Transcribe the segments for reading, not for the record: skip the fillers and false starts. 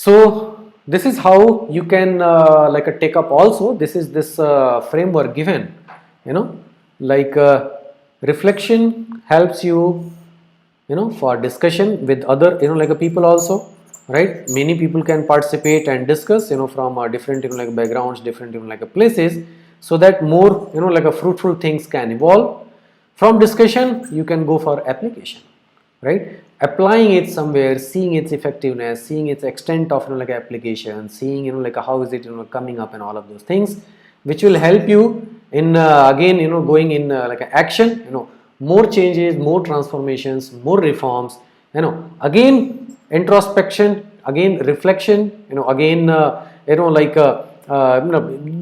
So this is how you can take up also. This is this framework given, like reflection helps you, for discussion with other, people also, right? Many people can participate and discuss, from different, backgrounds, different, places, so that more, fruitful things can evolve. From discussion, you can go for application, right? Applying it somewhere, seeing its effectiveness, seeing its extent of application, seeing how is it coming up and all of those things, which will help you in again going in action, more changes, more transformations, more reforms, again introspection, again reflection, again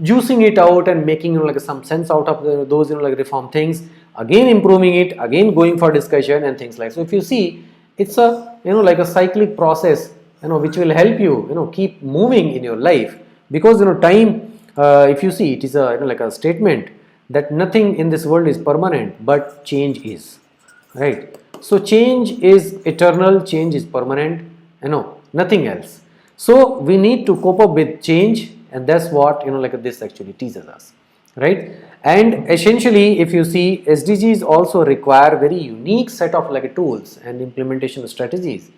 juicing it out and making some sense out of those reform things, again improving it, again going for discussion and things like. So if you see, it's a a cyclic process, which will help you keep moving in your life, because time, if you see, it is a a statement that nothing in this world is permanent, but change is, right? So change is eternal, change is permanent, nothing else. So we need to cope up with change, and that's what this actually teaches us, right? And essentially, if you see, SDGs also require very unique set of tools and implementation strategies,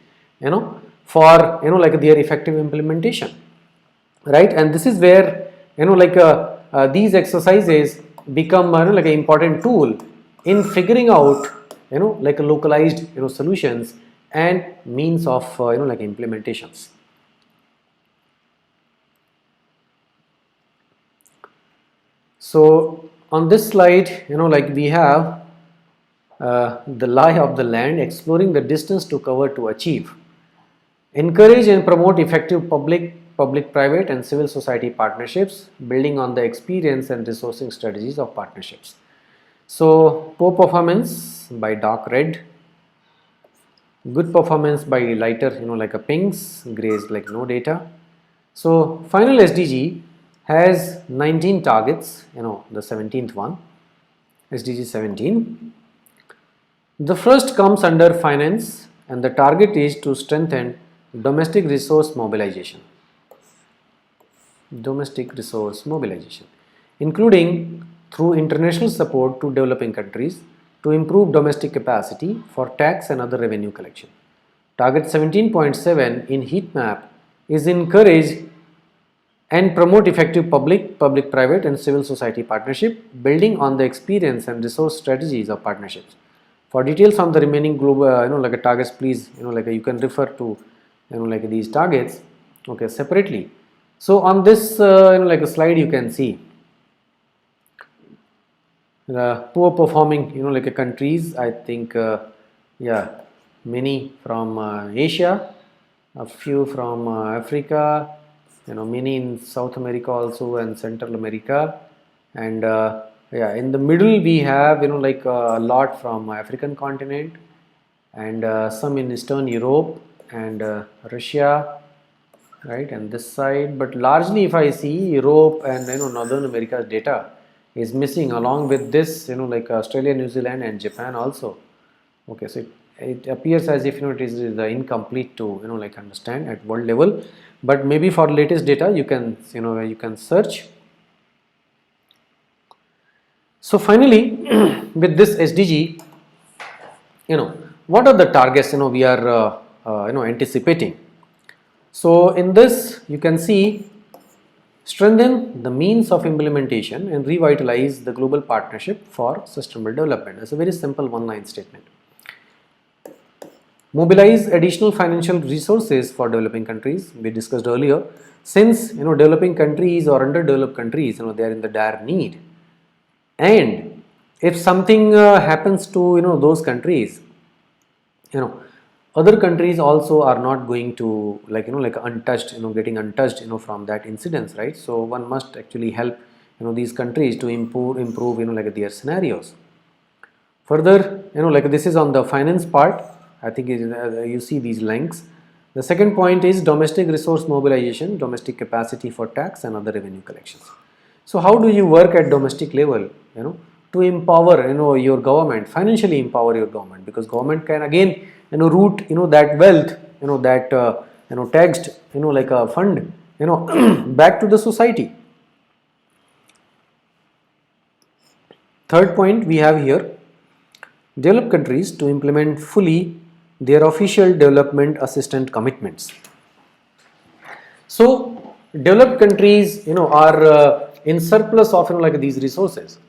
for their effective implementation, right? And this is where these exercises become an important tool in figuring out localized solutions and means of implementations. So on this slide, we have the lie of the land, exploring the distance to cover to achieve. Encourage and promote effective public-private and civil society partnerships, building on the experience and resourcing strategies of partnerships. So poor performance by dark red, good performance by lighter pinks, grays like no data. So final SDG has 19 targets, the 17th one, SDG 17. The first comes under finance, and the target is to strengthen domestic resource mobilization, including through international support to developing countries to improve domestic capacity for tax and other revenue collection. Target 17.7 in heat map is encourage and promote effective public-private and civil society partnership, building on the experience and resource strategies of partnerships. For details on the remaining global targets, please you can refer to these targets separately. So on this slide, you can see the poor performing countries. I think many from Asia, a few from Africa, many in South America also, and Central America, and in the middle we have a lot from African continent, and some in Eastern Europe and Russia, right? And this side, but largely if I see, Europe and Northern America's data is missing, along with this Australia, New Zealand and Japan also. Okay, so it appears as if it is incomplete to understand at world level, but maybe for latest data you can you can search. So finally, with this SDG, what are the targets we are anticipating? So in this, you can see, strengthen the means of implementation and revitalize the global partnership for sustainable development. That's a very simple one-line statement. Mobilize additional financial resources for developing countries. We discussed earlier, since developing countries or underdeveloped countries, they are in the dire need, and if something happens to those countries, other countries also are not going to untouched, getting untouched from that incidence, right? So one must actually help these countries to improve their scenarios. Further, this is on the finance part. I think you see these links. The second point is domestic resource mobilization, domestic capacity for tax and other revenue collections. So how do you work at domestic level, to empower your government, financially empower your government, because government can again root that wealth, that taxed, like a fund, back to the society. Third point we have here, developed countries to implement fully their official development assistance commitments. So developed countries, are in surplus of, like these resources.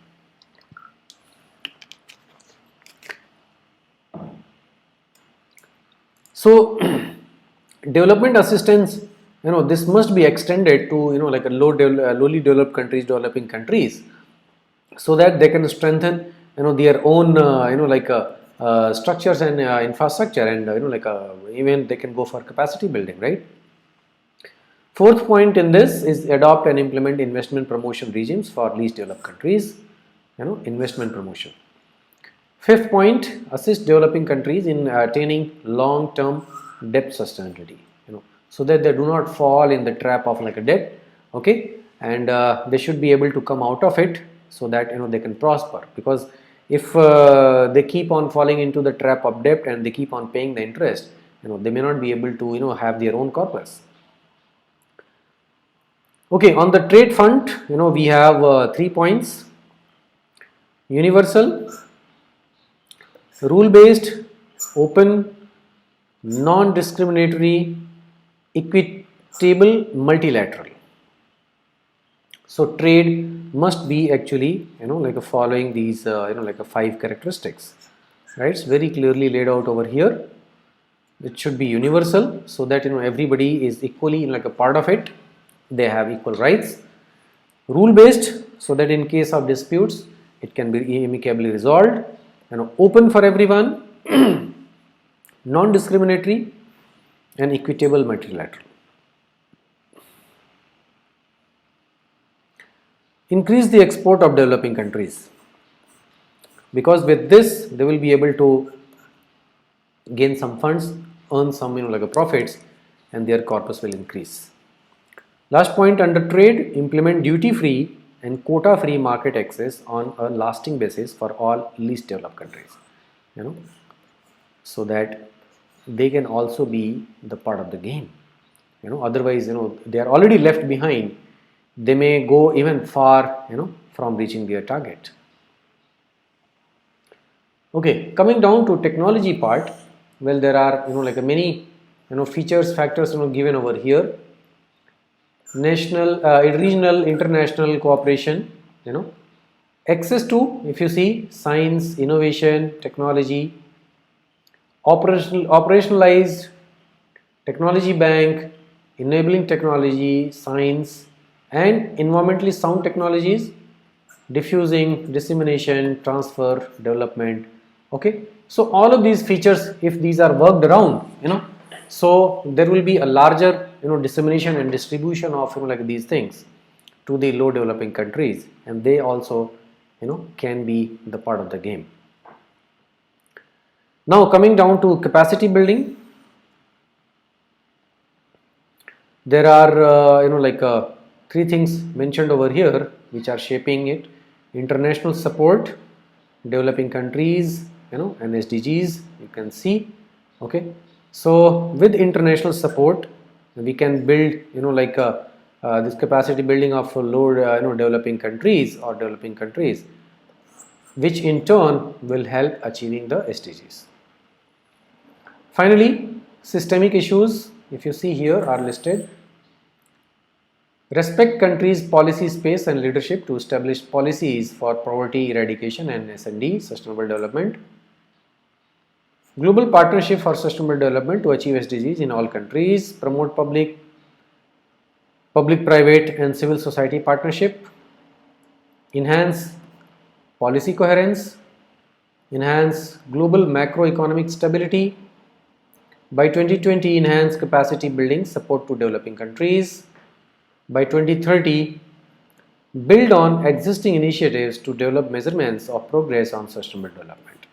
So development assistance, this must be extended to, like a lowly developed countries, developing countries, so that they can strengthen, their own, structures and infrastructure, and even they can go for capacity building, right? Fourth point in this is adopt and implement investment promotion regimes for least developed countries, investment promotion. Fifth point, assist developing countries in attaining long-term debt sustainability, so that they do not fall in the trap of like a debt, okay, and they should be able to come out of it, so that they can prosper. Because if they keep on falling into the trap of debt and they keep on paying the interest, they may not be able to have their own corpus. Okay, on the trade front, we have 3 points: universal, rule based, open, non-discriminatory, equitable, multilateral. So trade must be actually like following these like a 5 characteristics, right? It's very clearly laid out over here. It should be universal, so that everybody is equally like a part of it, they have equal rights. Rule based, so that in case of disputes it can be amicably resolved. Open for everyone, non-discriminatory, and equitable, multilateral. Increase the export of developing countries, because with this they will be able to gain some funds, earn some like a profits, and their corpus will increase. Last point under trade, implement duty-free and quota-free market access on a lasting basis for all least developed countries, so that they can also be the part of the game. Otherwise, they are already left behind. They may go even far, from reaching their target. Okay, coming down to technology part, well, there are like many features, factors given over here. National, regional, international cooperation, access to, if you see, science, innovation, technology, operationalized technology bank, enabling technology, science, and environmentally sound technologies, diffusing, dissemination, transfer, development. Okay, so all of these features, if these are worked around, so there will be a larger dissemination and distribution of like these things to the low developing countries, and they also can be the part of the game. Now coming down to capacity building, there are 3 things mentioned over here which are shaping it: international support, developing countries, and SDGs, you can see. Okay, so with international support we can build this capacity building of low developing countries or developing countries, which in turn will help achieving the SDGs. Finally, systemic issues, if you see here, are listed. Respect countries' policy space and leadership to establish policies for poverty eradication and S&D, sustainable development. Global partnership for sustainable development to achieve SDGs in all countries. Promote public-private and civil society partnership. Enhance policy coherence. Enhance global macroeconomic stability. By 2020, enhance capacity building support to developing countries. By 2030, build on existing initiatives to develop measurements of progress on sustainable development.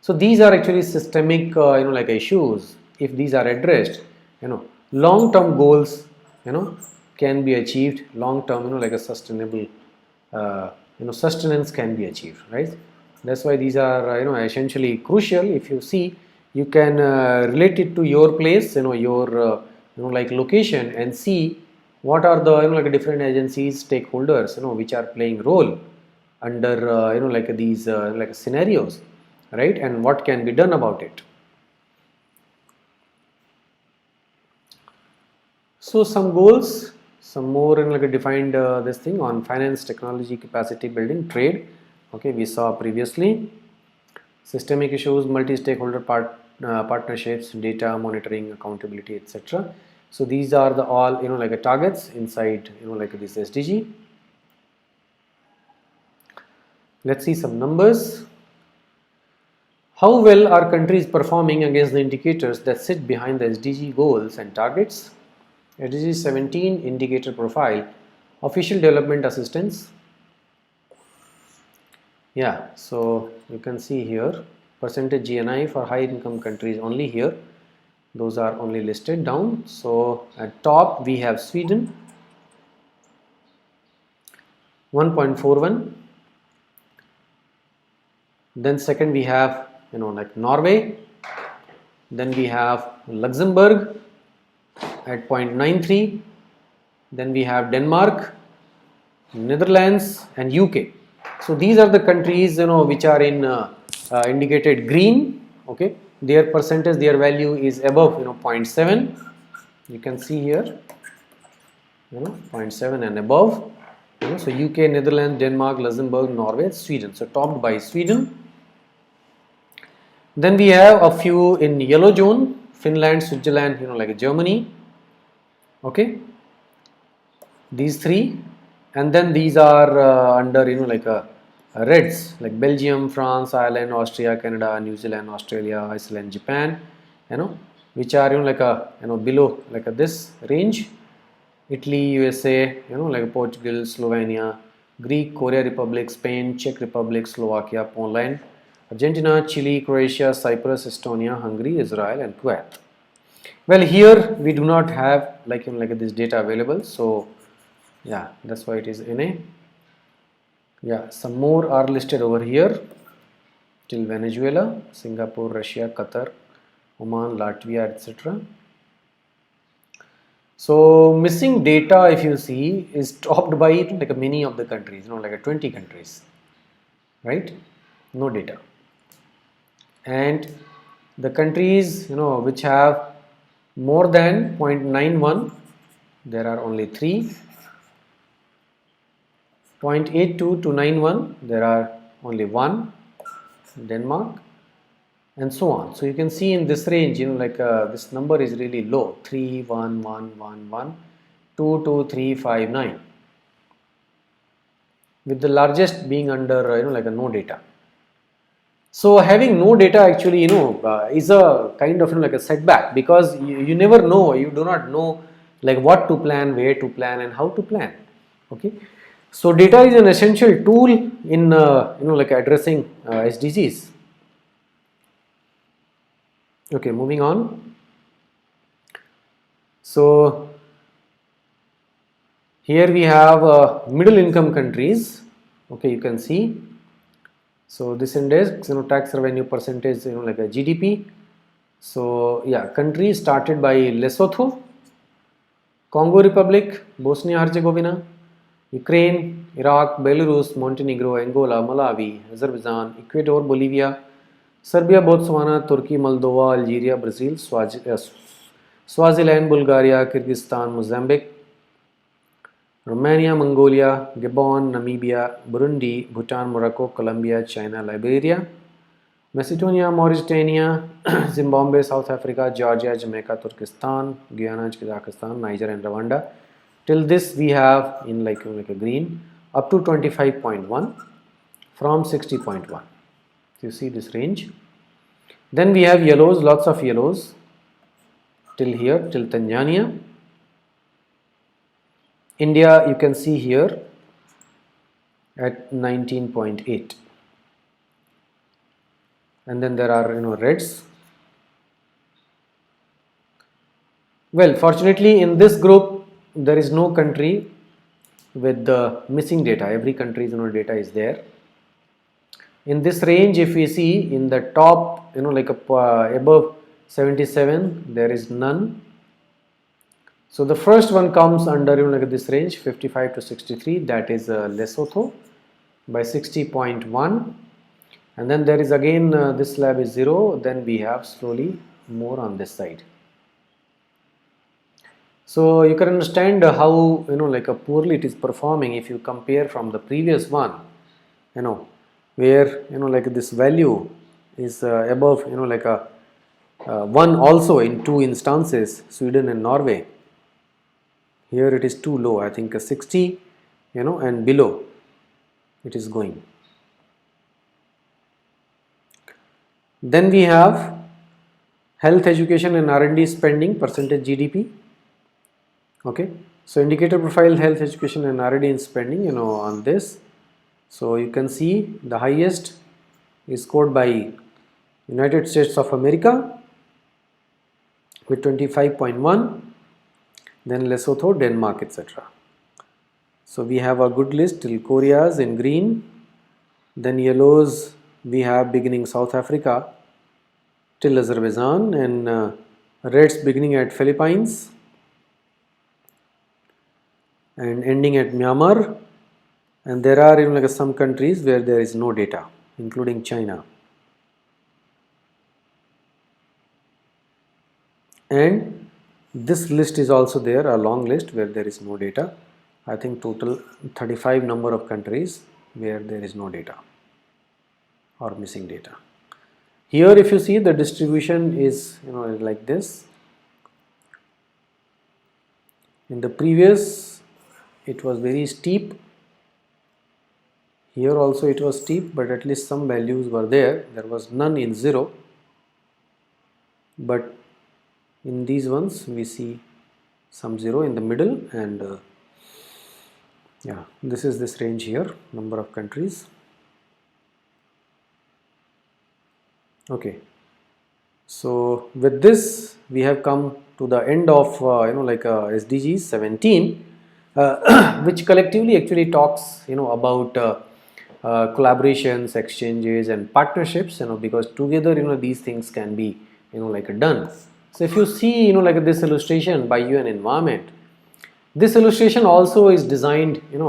So these are actually systemic issues. If these are addressed, long-term goals can be achieved. Long-term like a sustainable sustenance can be achieved, right? That's why these are essentially crucial. If you see, you can relate it to your place, your like location, and see what are the like different agencies, stakeholders, which are playing role under like these like scenarios, right, and what can be done about it. So some goals, some more like a defined this thing on finance, technology, capacity building, trade. Okay, we saw previously. Systemic issues, multi-stakeholder partnerships, data monitoring, accountability, etc. So these are the all like a targets inside like this SDG. Let's see some numbers. How well are countries performing against the indicators that sit behind the SDG goals and targets? SDG 17 indicator profile, official development assistance. Yeah, so you can see here percentage GNI for high income countries only here. Those are only listed down. So at top we have Sweden 1.41. Then second we have like Norway. Then we have Luxembourg at 0.93. Then we have Denmark, Netherlands, and UK. So these are the countries which are in indicated green. Okay, their percentage, their value is above 0.7. You can see here 0.7 and above. So UK, Netherlands, Denmark, Luxembourg, Norway, Sweden. So topped by Sweden. Then we have a few in yellow zone: Finland, Switzerland, like Germany. Okay, these three, and then these are under like reds, like Belgium, France, Ireland, Austria, Canada, New Zealand, Australia, Iceland, Japan, which are like a below like this range. Italy, USA, like Portugal, Slovenia, Greek, Korea Republic, Spain, Czech Republic, Slovakia, Poland, Argentina, Chile, Croatia, Cyprus, Estonia, Hungary, Israel, and Kuwait. Well, here we do not have like this data available, so yeah, that's why it is NA. Yeah, some more are listed over here till Venezuela, Singapore, Russia, Qatar, Oman, Latvia, etc. So missing data, if you see, is topped by like many of the countries, like 20 countries, right? No data. And the countries which have more than 0.91, there are only 3. 0.82 to 91, there are only 1, Denmark, and so on. So you can see in this range, like this number is really low: 3, 1, 1, 1, 1, 2, 2, 3, 5, 9, with the largest being under like a no data. So having no data actually is a kind of like a setback, because you never know, you do not know like what to plan, where to plan, and how to plan. Okay, so data is an essential tool in like addressing SDGs. Okay, moving on. So here we have middle income countries. Okay, you can see. So this index, tax revenue percentage, like a GDP. So yeah, countries started by Lesotho, Congo Republic, Bosnia Herzegovina, Ukraine, Iraq, Belarus, Montenegro, Angola, Malawi, Azerbaijan, Ecuador, Bolivia, Serbia, Botswana, Turkey, Moldova, Algeria, Brazil, Swaziland, Bulgaria, Kyrgyzstan, Mozambique, Romania, Mongolia, Gabon, Namibia, Burundi, Bhutan, Morocco, Colombia, China, Liberia, Macedonia, Mauritania, Zimbabwe, South Africa, Georgia, Jamaica, Turkestan, Guyana, Kazakhstan, Niger, and Rwanda. Till this we have in like a green up to 25.1 from 60.1. You see this range. Then we have yellows, lots of yellows till here, till Tanzania. India, you can see here at 19.8. And then there are reds. Well, fortunately in this group there is no country with the missing data. Every country's data is there. In this range, if we see in the top, like above 77, there is none. So the first one comes under like this range 55 to 63, that is Lesotho by 60.1, and then there is again this slab is 0, then we have slowly more on this side. So you can understand how like a poorly it is performing if you compare from the previous one, where like this value is above like a 1 also in 2 instances, Sweden and Norway. Here it is too low, I think 60 and below it is going. Then we have health, education and R&D spending percentage GDP. Okay, so indicator profile health, education and R&D in spending on this. So you can see the highest is scored by United States of America with 25.1, then Lesotho, Denmark, etc. So we have a good list till Korea's in green, then yellows we have beginning South Africa till Azerbaijan, and reds beginning at Philippines and ending at Myanmar, and there are like some countries where there is no data, including China. And this list is also there, a long list where there is no data. I think total 35 number of countries where there is no data or missing data. Here if you see, the distribution is like this. In the previous it was very steep, here also it was steep, but at least some values were there. There was none in 0, but in these ones we see some 0 in the middle, and yeah, this is this range here, number of countries. Okay, so with this we have come to the end of SDGs 17, which collectively actually talks about collaborations, exchanges and partnerships, because together these things can be done. So if you see like this illustration by UN Environment, this illustration also is designed in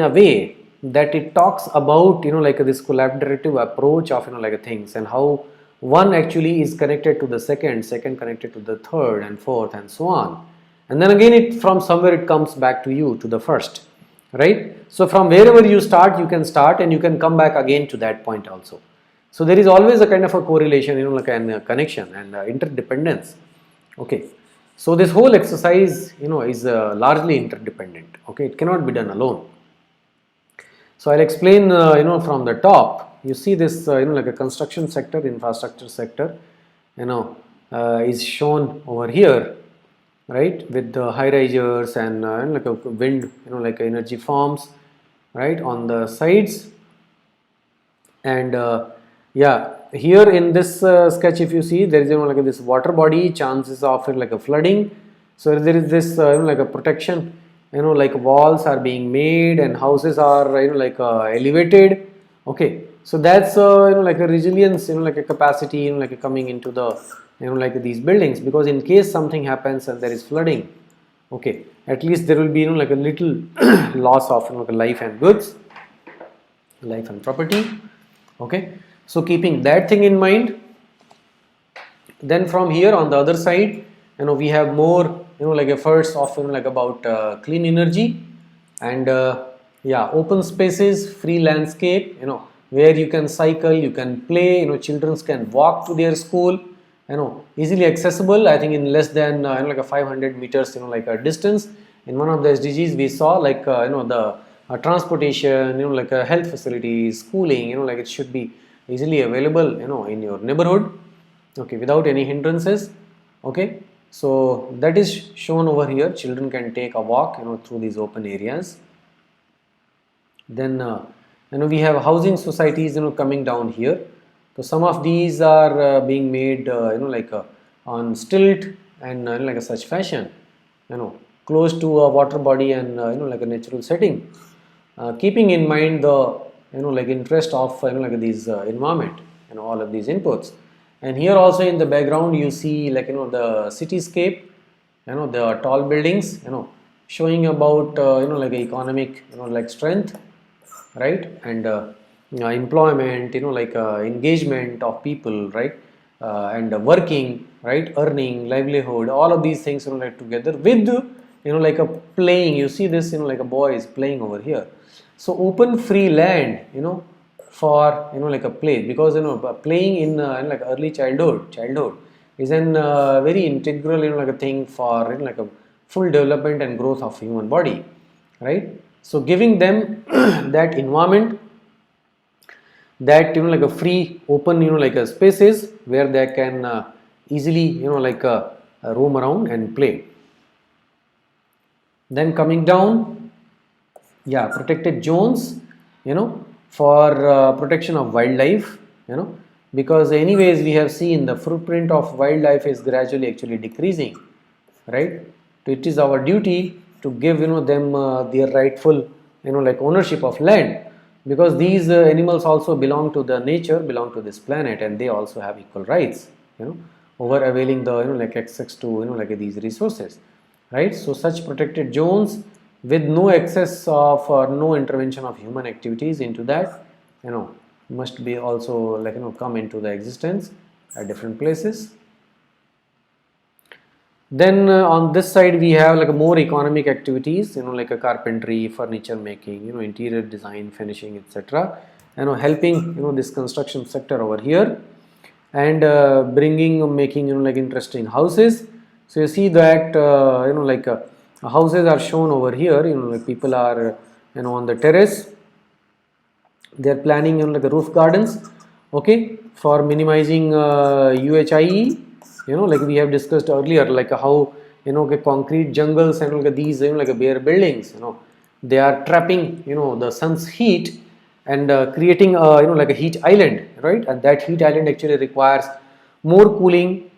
a way that it talks about like this collaborative approach of things, and how one actually is connected to the second connected to the third and fourth and so on, and then again it from somewhere it comes back to you, to the first, right? So from wherever you start, you can start and you can come back again to that point also. So there is always a kind of a correlation, like a connection and interdependence. Okay, so this whole exercise is largely interdependent. Okay, it cannot be done alone. So I'll explain from the top. You see this like a construction sector, infrastructure sector is shown over here, right, with the high risers and like a wind like energy farms right on the sides. And yeah, here in this sketch, if you see, there is like this water body, chances of like a flooding. So there is this like a protection, like walls are being made and houses are like elevated. Okay, so that's like a resilience, like a capacity, like coming into the like these buildings, because in case something happens and there is flooding, okay, at least there will be like a little loss of like life and goods, life and property. Okay, so keeping that thing in mind, then from here on the other side, we have more like efforts of like about clean energy and yeah, open spaces, free landscape, where you can cycle, you can play, children can walk to their school, easily accessible. I think in less than like a 500 meters like a distance. In one of the SDGs we saw like the transportation, like health facilities, schooling, like it should be easily available in your neighborhood, okay, without any hindrances. Okay, so that is shown over here. Children can take a walk through these open areas. Then we have housing societies coming down here. So some of these are being made like on stilt and like a such fashion, close to a water body and like a natural setting, keeping in mind the like interest of like these environment, all of these inputs. And here also in the background you see like the cityscape, the tall buildings, showing about like economic like strength, right, and employment, like engagement of people, right, and working, right, earning livelihood, all of these things like together with like a playing. You see this, like a boy is playing over here. So open free land, for like a play, because playing in like early childhood is an very integral like a thing for like a full development and growth of human body, right. So giving them that environment, that like a free open like a spaces where they can easily like roam around and play. Then coming down, yeah, protected zones, for protection of wildlife, because anyways we have seen the footprint of wildlife is gradually actually decreasing, right. So it is our duty to give them their rightful like ownership of land, because these animals also belong to the nature, belong to this planet, and they also have equal rights, over availing the like access to like these resources, right. So such protected zones with no excess of no intervention of human activities into that, must be also like come into the existence at different places. Then on this side we have like a more economic activities, like a carpentry, furniture making, interior design, finishing, etc. Helping this construction sector over here, and bringing making like interesting houses. So you see that like houses are shown over here. Like people are on the terrace. They are planning like the roof gardens, okay, for minimizing UHIE. Like we have discussed earlier, like how concrete jungles and like these like bare buildings, they are trapping the sun's heat and creating like a heat island, right, and that heat island actually requires more cooling,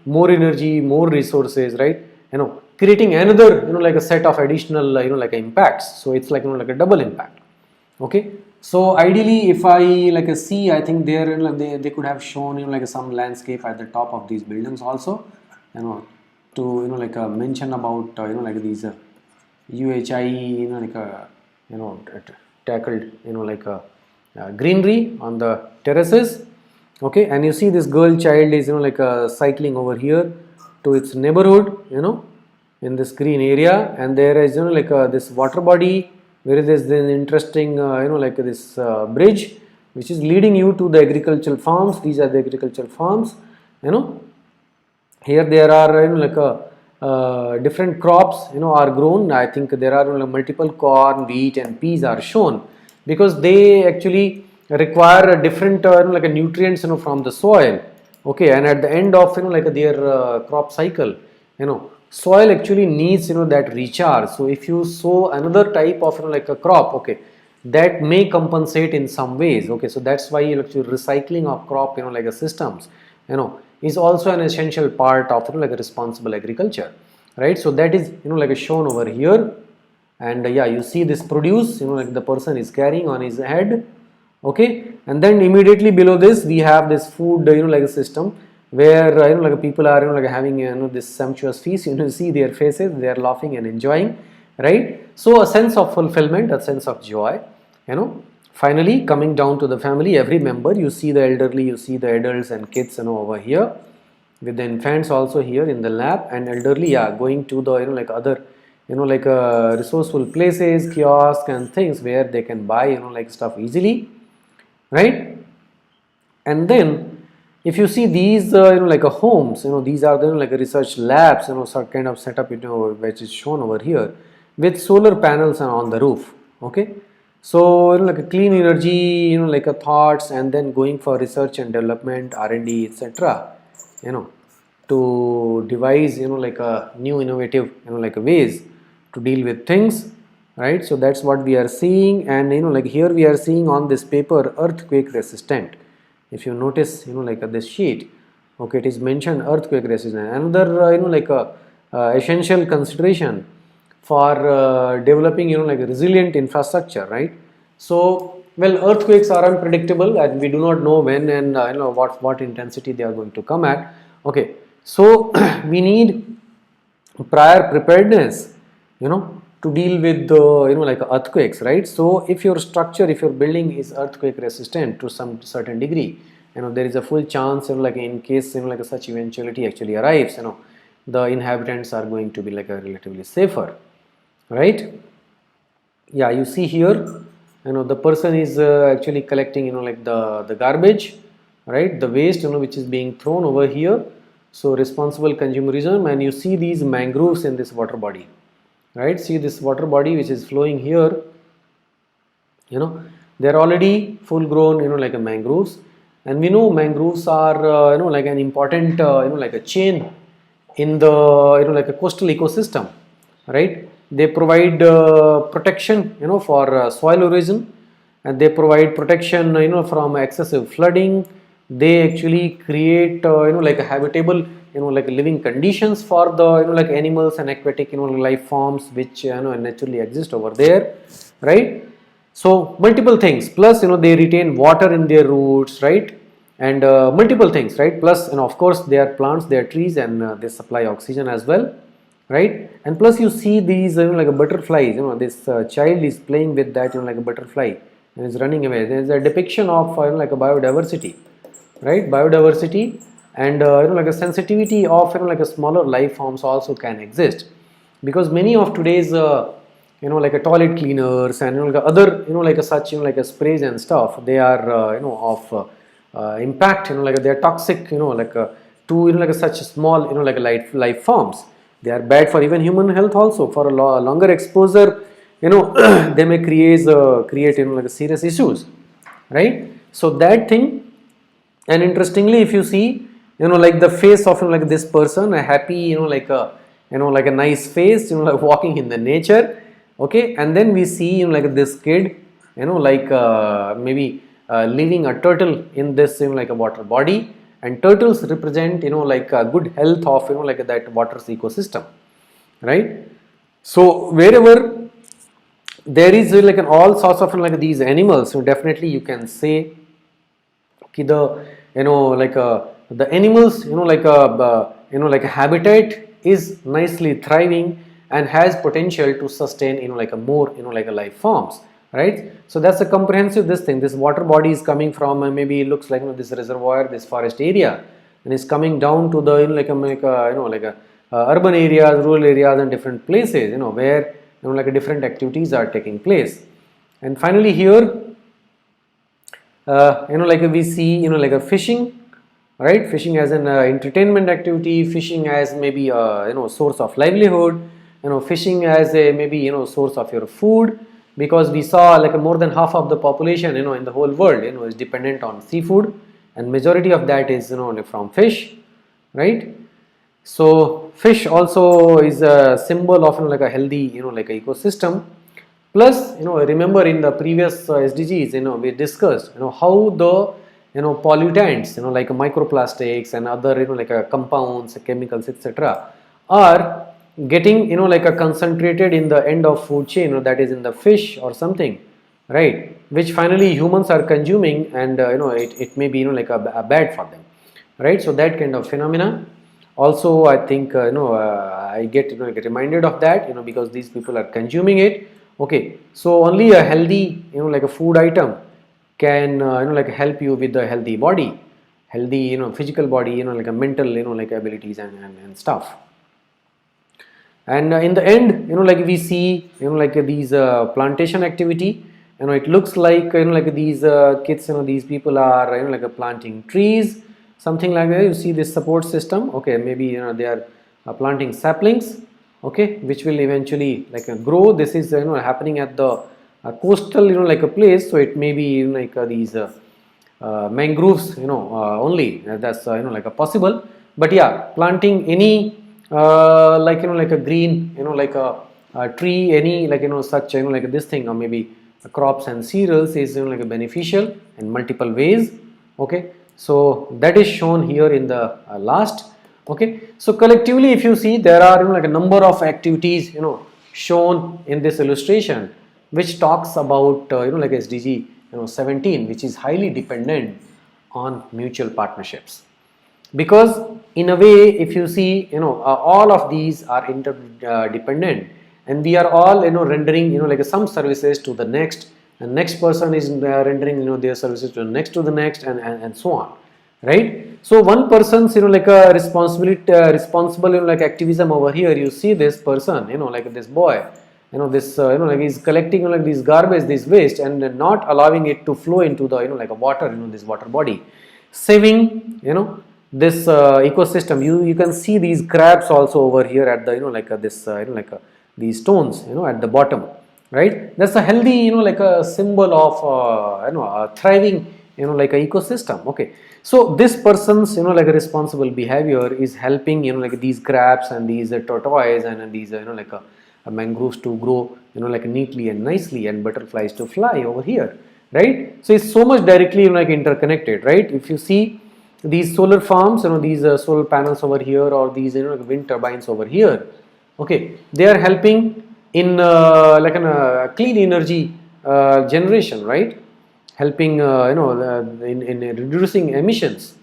more energy, more resources, right, creating another like a set of additional like impacts. So it's like like a double impact. Okay, so ideally if I like see, I think there they could have shown like some landscape at the top of these buildings also, to like mention about like these UHI like tackled like greenery on the terraces. Okay, and you see this girl child is like cycling over here to its neighborhood, in this green area, and there is like this water body where there is an interesting like this bridge which is leading you to the agricultural farms. These are the agricultural farms, here there are like different crops are grown. I think there are multiple corn, wheat and peas are shown, because they actually require a different like a nutrients from the soil. Okay, and at the end of like their crop cycle, soil actually needs that recharge. So if you sow another type of like a crop, okay, that may compensate in some ways. Okay, so that's why actually recycling of crop like a systems is also an essential part of like a responsible agriculture, right. So that is like shown over here, and yeah, you see this produce like the person is carrying on his head. Okay, and then immediately below this we have this food like a system where like people are like having this sumptuous feast. See their faces, they are laughing and enjoying, right. So a sense of fulfillment, a sense of joy, finally coming down to the family, every member, you see the elderly, you see the adults and kids over here, with the infants also here in the lab, and elderly, yeah, going to the like other like resourceful places, kiosks and things where they can buy like stuff easily, right. And then if you see these like a homes, these are the like a research labs, sort kind of setup which is shown over here with solar panels on the roof. Okay, so like a clean energy like a thoughts, and then going for research and development, R&D, etc., to devise like a new innovative like ways to deal with things, right. So that's what we are seeing, and like here we are seeing on this paper earthquake resistant. If you notice like this sheet, okay, it is mentioned earthquake resistant, another like a essential consideration for developing like a resilient infrastructure, right. So Well, earthquakes are unpredictable and we do not know when and what intensity they are going to come at. Okay, so we need prior preparedness, to deal with the like earthquakes, right? So if your structure, if your building is earthquake resistant to some certain degree, there is a full chance, like in case like such eventuality actually arrives, the inhabitants are going to be like a relatively safer, right? Yeah, you see here, the person is actually collecting like the garbage, right, the waste which is being thrown over here. So responsible consumerism, and you see these mangroves in this water body, right? See this water body which is flowing here, they are already full grown, like a mangroves, and we know mangroves are like an important like a chain in the like a coastal ecosystem, right? They provide protection for soil erosion, and they provide protection from excessive flooding. They actually create like a habitable like living conditions for the like animals and aquatic life forms which naturally exist over there, right? So multiple things, plus they retain water in their roots, right? And multiple things, right? Plus of course they are plants, they are trees, and they supply oxygen as well, right? And plus you see these like a butterflies, this child is playing with that like a butterfly and is running away. There is a depiction of like a biodiversity, right? Biodiversity, and like a sensitivity of like a smaller life forms also can exist, because many of today's like a toilet cleaners and like other like a such like a sprays and stuff, they are of impact, like they are toxic, like to like a such small like a life forms. They are bad for even human health also. For a longer exposure, they may create like a serious issues, right? So that thing. And interestingly, if you see like the face of like this person, a happy like a like a nice face, like walking in the nature, okay, and then we see like this kid like maybe leaving a turtle in this like a water body, and turtles represent like a good health of like that water's ecosystem, right? So wherever there is like an all sorts of like these animals, so definitely you can say the like the animals like like a habitat is nicely thriving and has potential to sustain like a more like a life forms, right? So that's a comprehensive this thing. This water body is coming from maybe it looks like this reservoir, this forest area, and is coming down to the like a urban areas, rural areas, and different places where like a different activities are taking place. And finally here like we see like a fishing, right? Fishing as an entertainment activity, fishing as maybe a source of livelihood, fishing as a maybe source of your food, because we saw like more than half of the population in the whole world is dependent on seafood, and majority of that is from fish, right? So fish also is a symbol of like a healthy like a ecosystem. Plus, remember in the previous SDGs, we discussed, how the, pollutants, like microplastics and other, like compounds, chemicals, etc., are getting, like a concentrated in the end of food chain, that is in the fish or something, right? Which finally humans are consuming, and it may be, like a bad for them, right? So that kind of phenomena. Also, I think, I get, get reminded of that, because these people are consuming it. Okay, so only a healthy like a food item can like help you with the healthy body, healthy physical body, like a mental like abilities and stuff. And in the end like we see like these plantation activity, it looks like like these kids, these people are like planting trees, something like that. You see this support system, okay, maybe they are planting saplings, okay, which will eventually like grow. This is happening at the coastal like a place, so it may be like these mangroves only, that's like a possible. But yeah, planting any like like a green like a tree, any like such like this thing, or maybe crops and cereals is like a beneficial in multiple ways, okay. So that is shown here in the last. Okay, so collectively if you see, there are like a number of activities shown in this illustration, which talks about like SDG 17, which is highly dependent on mutual partnerships. Because in a way, if you see, all of these are interdependent, and we are all, rendering, like some services to the next, and next person is rendering, their services to the next, and so on, right? So one person's, like a responsible, like activism over here. You see this person, like this boy, this, like he's collecting, like this garbage, this waste, and not allowing it to flow into the, like a water, this water body, saving, this ecosystem. You can see these crabs also over here at the, like this, these stones, at the bottom, right? That's a healthy, like a symbol of, a thriving, like a ecosystem. Okay, so this person's, like a responsible behavior is helping, like these crabs and these tortoise and these, like a mangroves to grow, like neatly and nicely, and butterflies to fly over here, right? So it's so much directly, like interconnected, right? If you see these solar farms, these solar panels over here, or these, like wind turbines over here, okay, they are helping in like an clean energy generation, right? Helping in reducing emissions.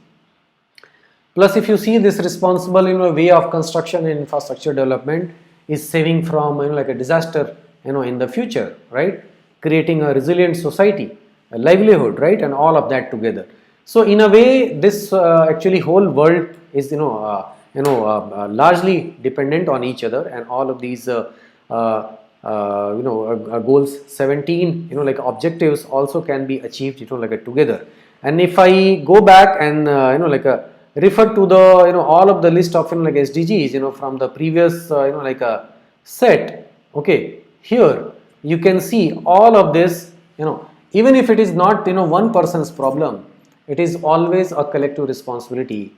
Plus, if you see this responsible, way of construction and infrastructure development is saving from, like a disaster, in the future, right? Creating a resilient society, a livelihood, right? And all of that together. So in a way, this actually whole world is, largely dependent on each other, and all of these goals 17, like objectives also can be achieved, like together. And if I go back and like refer to the, all of the list of, like SDGs, from the previous like a set, okay, here you can see all of this, even if it is not, one person's problem, it is always a collective responsibility,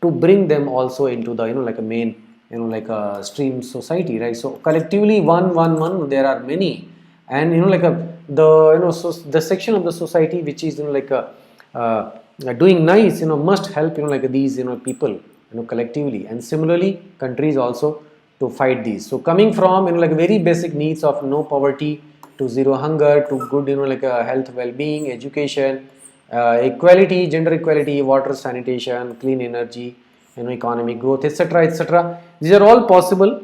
to bring them also into the, like a main, like a stream society, right? So collectively, one, there are many, and like the, so the section of the society which is, like doing nice, must help, like these, people, collectively, and similarly countries also to fight these. So coming from, like very basic needs of no poverty to zero hunger to good, like health, well-being, education, equality, gender equality, water, sanitation, clean energy, economic growth, etc., etc. These are all possible,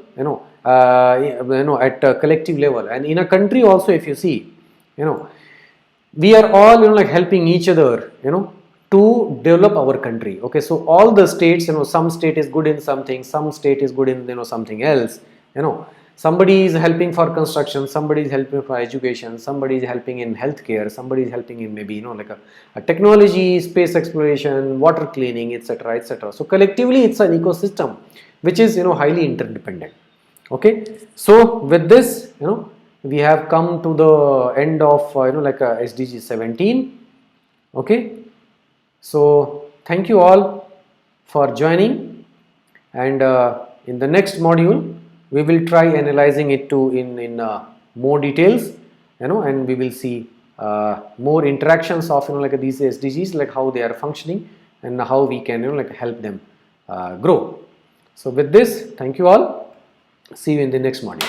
at a collective level. And in a country also, if you see, we are all, like helping each other, to develop our country. Okay, so all the states, some state is good in something, some state is good in, something else, somebody is helping for construction, somebody is helping for education, somebody is helping in healthcare, somebody is helping in maybe, like a technology, space exploration, water cleaning, etc., etc. So collectively, it's an ecosystem which is, highly interdependent. Okay, so with this, we have come to the end of, like SDG 17. Okay, so thank you all for joining, and in the next module we will try analyzing it to in more details, and we will see more interactions of, like these SDGs, like how they are functioning and how we can, like help them grow. So with this, thank you all. See you in the next module.